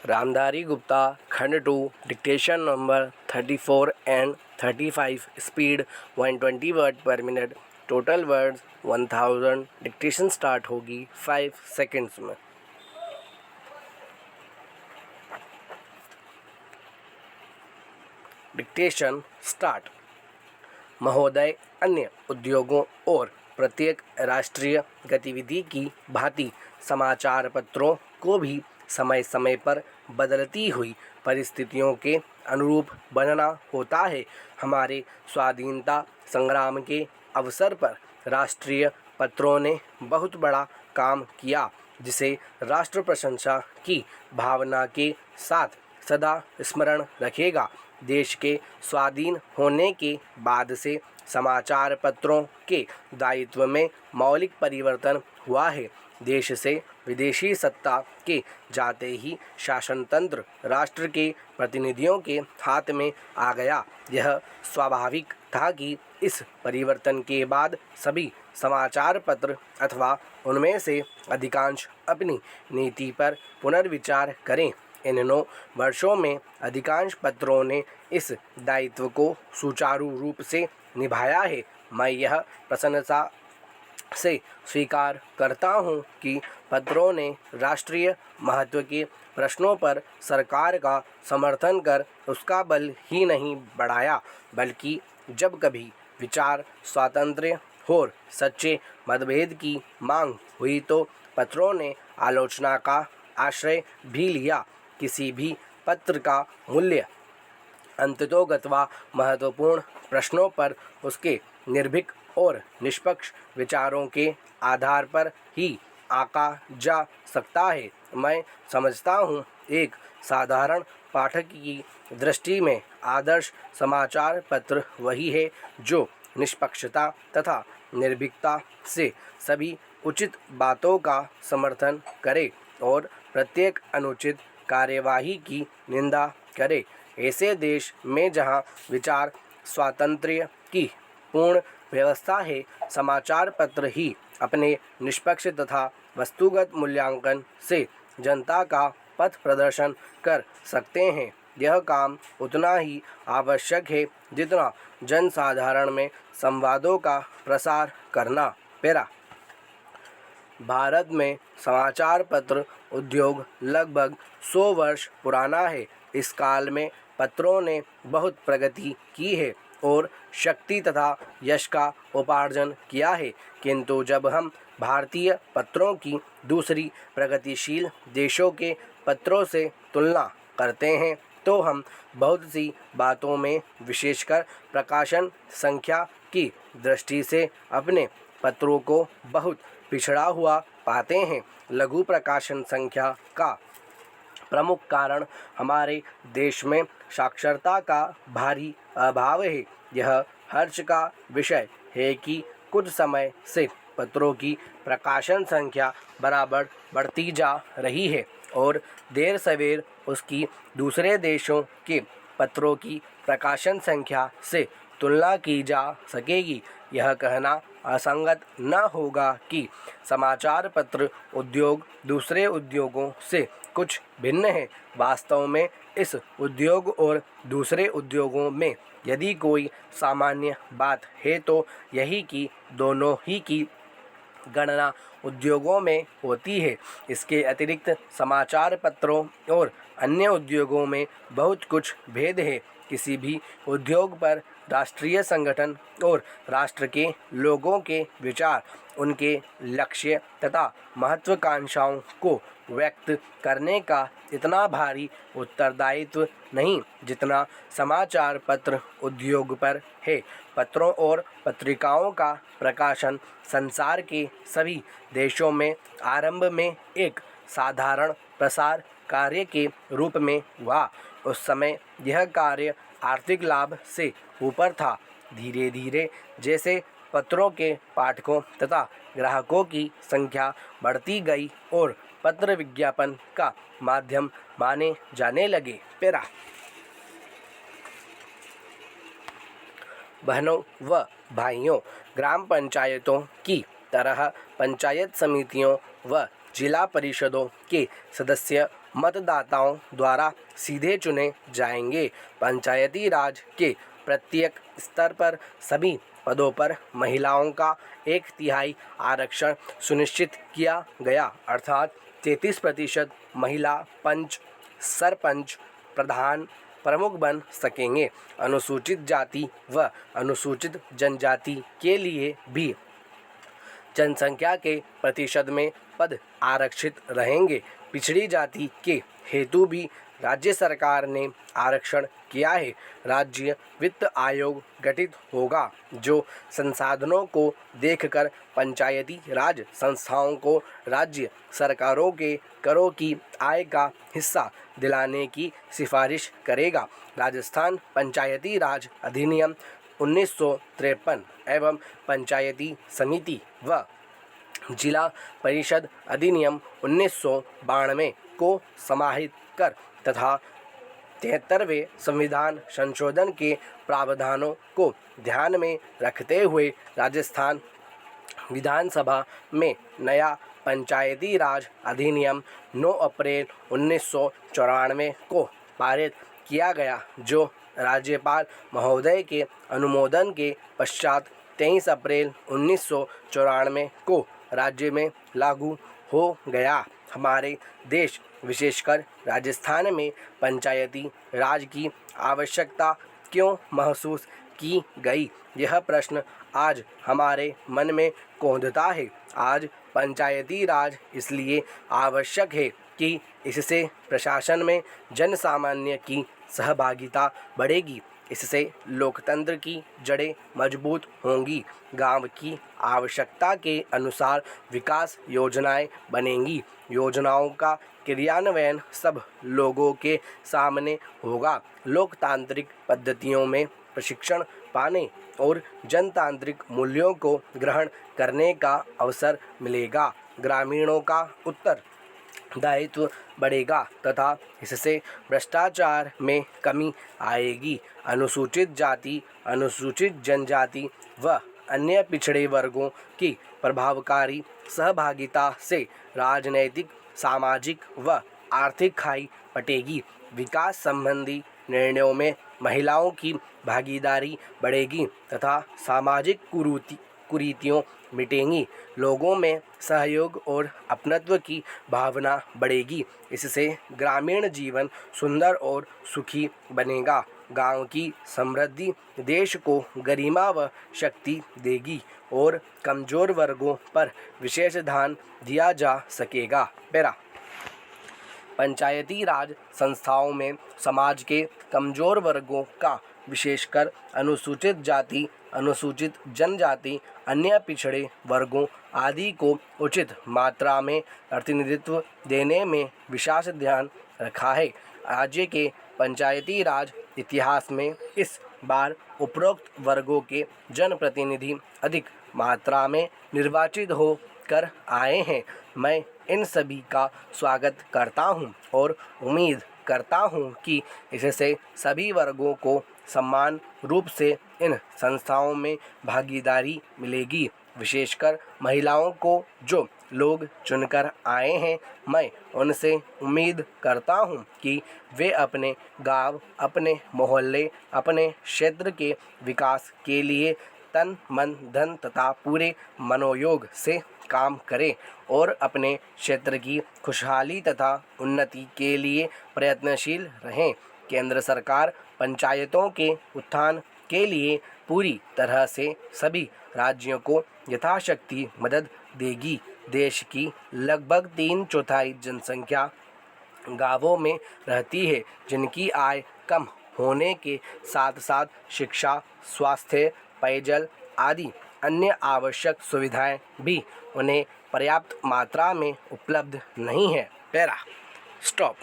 रामधारी गुप्ता खंड 2 dictation number 34 and 35 speed 120 word पर minute total words 1000 dictation start होगी 5 seconds में। Dictation start. महोदय, अन्य उद्योगों और प्रत्येक राष्ट्रीय गतिविधि की भांति समाचार पत्रों को भी समय समय पर बदलती हुई परिस्थितियों के अनुरूप बनना होता है। हमारे स्वाधीनता संग्राम के अवसर पर राष्ट्रीय पत्रों ने बहुत बड़ा काम किया, जिसे राष्ट्र प्रशंसा की भावना के साथ सदा स्मरण रखेगा। देश के स्वाधीन होने के बाद से समाचार पत्रों के दायित्व में मौलिक परिवर्तन हुआ है। देश से विदेशी सत्ता के जाते ही शासन तंत्र राष्ट्र के प्रतिनिधियों के हाथ में आ गया। यह स्वाभाविक था कि इस परिवर्तन के बाद सभी समाचार पत्र अथवा उनमें से अधिकांश अपनी नीति पर पुनर्विचार करें। इन 9 वर्षों में अधिकांश पत्रों ने इस दायित्व को सुचारू रूप से निभाया है। मैं यह प्रसन्नता से स्वीकार करता हूं कि पत्रों ने राष्ट्रीय महत्व के प्रश्नों पर सरकार का समर्थन कर उसका बल ही नहीं बढ़ाया, बल्कि जब कभी विचार स्वातंत्र्य और सच्चे मतभेद की मांग हुई तो पत्रों ने आलोचना का आश्रय भी लिया। किसी भी पत्र का मूल्य अंततोगत्वा महत्वपूर्ण प्रश्नों पर उसके निर्भीक और निष्पक्ष विचारों के आधार पर ही आंका जा सकता है। मैं समझता हूँ एक साधारण पाठक की दृष्टि में आदर्श समाचार पत्र वही है जो निष्पक्षता तथा निर्भीकता से सभी उचित बातों का समर्थन करे और प्रत्येक अनुचित कार्यवाही की निंदा करे। ऐसे देश में जहां विचार स्वातंत्र्य की पूर्ण व्यवस्था है, समाचार पत्र ही अपने निष्पक्ष तथा वस्तुगत मूल्यांकन से जनता का पथ प्रदर्शन कर सकते हैं। यह काम उतना ही आवश्यक है जितना जनसाधारण में संवादों का प्रसार करना। पैरा। भारत में समाचार पत्र उद्योग लगभग 100 वर्ष पुराना है। इस काल में पत्रों ने बहुत प्रगति की है और शक्ति तथा यश का उपार्जन किया है, किंतु जब हम भारतीय पत्रों की दूसरी प्रगतिशील देशों के पत्रों से तुलना करते हैं तो हम बहुत सी बातों में, विशेषकर प्रकाशन संख्या की दृष्टि से, अपने पत्रों को बहुत पिछड़ा हुआ पाते हैं। लघु प्रकाशन संख्या का प्रमुख कारण हमारे देश में साक्षरता का भारी अभाव है। यह हर्ष का विषय है कि कुछ समय से पत्रों की प्रकाशन संख्या बराबर बढ़ती जा रही है और देर सवेर उसकी दूसरे देशों के पत्रों की प्रकाशन संख्या से तुलना की जा सकेगी। यह कहना असंगत न होगा कि समाचार पत्र उद्योग दूसरे उद्योगों से कुछ भिन्न है। वास्तव में इस उद्योग और दूसरे उद्योगों में यदि कोई सामान्य बात है तो यही कि दोनों ही की गणना उद्योगों में होती है। इसके अतिरिक्त समाचार पत्रों और अन्य उद्योगों में बहुत कुछ भेद है। किसी भी उद्योग पर राष्ट्रीय संगठन और राष्ट्र के लोगों के विचार, उनके लक्ष्य तथा महत्वाकांक्षाओं को व्यक्त करने का इतना भारी उत्तरदायित्व नहीं जितना समाचार पत्र उद्योग पर है। पत्रों और पत्रिकाओं का प्रकाशन संसार के सभी देशों में आरंभ में एक साधारण प्रसार कार्य के रूप में हुआ। उस समय यह कार्य आर्थिक लाभ से ऊपर था। धीरे धीरे जैसे पत्रों के पाठकों तथा ग्राहकों की संख्या बढ़ती गई और पत्र विज्ञापन का माध्यम माने जाने लगे। पैरा। बहनों व भाइयों, ग्राम पंचायतों की तरह पंचायत समितियों व जिला परिषदों के सदस्य मतदाताओं द्वारा सीधे चुने जाएंगे। पंचायती राज के प्रत्येक स्तर पर सभी पदों पर महिलाओं का 1/3 आरक्षण सुनिश्चित किया गया, अर्थात 33% महिला पंच, सरपंच, प्रधान, प्रमुख बन सकेंगे। अनुसूचित जाति व अनुसूचित जनजाति के लिए भी जनसंख्या के प्रतिशत में पद आरक्षित रहेंगे। पिछड़ी जाति के हेतु भी राज्य सरकार ने आरक्षण किया है। राज्य वित्त आयोग गठित होगा जो संसाधनों को देखकर पंचायती राज संस्थाओं को राज्य सरकारों के करों की आय का हिस्सा दिलाने की सिफारिश करेगा। राजस्थान पंचायती राज अधिनियम 1953 एवं पंचायती समिति व जिला परिषद अधिनियम 1992 को समाहित कर तथा 73वें संविधान संशोधन के प्रावधानों को ध्यान में रखते हुए राजस्थान विधानसभा में नया पंचायती राज अधिनियम 9 अप्रैल 1994 को पारित किया गया, जो राज्यपाल महोदय के अनुमोदन के पश्चात 23 अप्रैल 1994 को राज्य में लागू हो गया। हमारे देश विशेषकर राजस्थान में पंचायती राज की आवश्यकता क्यों महसूस की गई, यह प्रश्न आज हमारे मन में कौंधता है। आज पंचायती राज इसलिए आवश्यक है कि इससे प्रशासन में जन सामान्य की सहभागिता बढ़ेगी, इससे लोकतंत्र की जड़ें मजबूत होंगी, गांव की आवश्यकता के अनुसार विकास योजनाएं बनेंगी, योजनाओं का क्रियान्वयन सब लोगों के सामने होगा, लोकतांत्रिक पद्धतियों में प्रशिक्षण पाने और जनतांत्रिक मूल्यों को ग्रहण करने का अवसर मिलेगा, ग्रामीणों का उत्तरदायित्व बढ़ेगा तथा इससे भ्रष्टाचार में कमी आएगी। अनुसूचित जाति, अनुसूचित जनजाति व अन्य पिछड़े वर्गों की प्रभावकारी सहभागिता से राजनैतिक, सामाजिक व आर्थिक खाई पटेगी। विकास संबंधी निर्णयों में महिलाओं की भागीदारी बढ़ेगी तथा सामाजिक कुरीतियों मिटेंगी, लोगों में सहयोग और अपनत्व की भावना बढ़ेगी। इससे ग्रामीण जीवन सुंदर और सुखी बनेगा, गांव की समृद्धि देश को गरिमा व शक्ति देगी और कमजोर वर्गों पर विशेष ध्यान दिया जा सकेगा। पैरा पंचायती राज संस्थाओं में समाज के कमजोर वर्गों का, विशेषकर अनुसूचित जाति, अनुसूचित जनजाति, अन्य पिछड़े वर्गों आदि को उचित मात्रा में प्रतिनिधित्व देने में विशेष ध्यान रखा है। राज्य के पंचायती राज इतिहास में इस बार उपरोक्त वर्गों के जनप्रतिनिधि अधिक मात्रा में निर्वाचित हो कर आए हैं। मैं इन सभी का स्वागत करता हूं और उम्मीद करता हूं कि इससे सभी वर्गों को समान रूप से इन संस्थाओं में भागीदारी मिलेगी, विशेषकर महिलाओं को जो लोग चुनकर आए हैं। मैं उनसे उम्मीद करता हूं कि वे अपने गांव, अपने मोहल्ले, अपने क्षेत्र के विकास के लिए तन, मन, धन तथा पूरे मनोयोग से काम करें और अपने क्षेत्र की खुशहाली तथा उन्नति के लिए प्रयत्नशील रहें। केंद्र सरकार पंचायतों के उत्थान के लिए पूरी तरह से सभी राज्यों को यथाशक्ति मदद देगी। देश की लगभग 3/4 जनसंख्या गांवों में रहती है, जिनकी आय कम होने के साथ साथ शिक्षा, स्वास्थ्य, पेयजल आदि अन्य आवश्यक सुविधाएं भी उन्हें पर्याप्त मात्रा में उपलब्ध नहीं है। Para stop.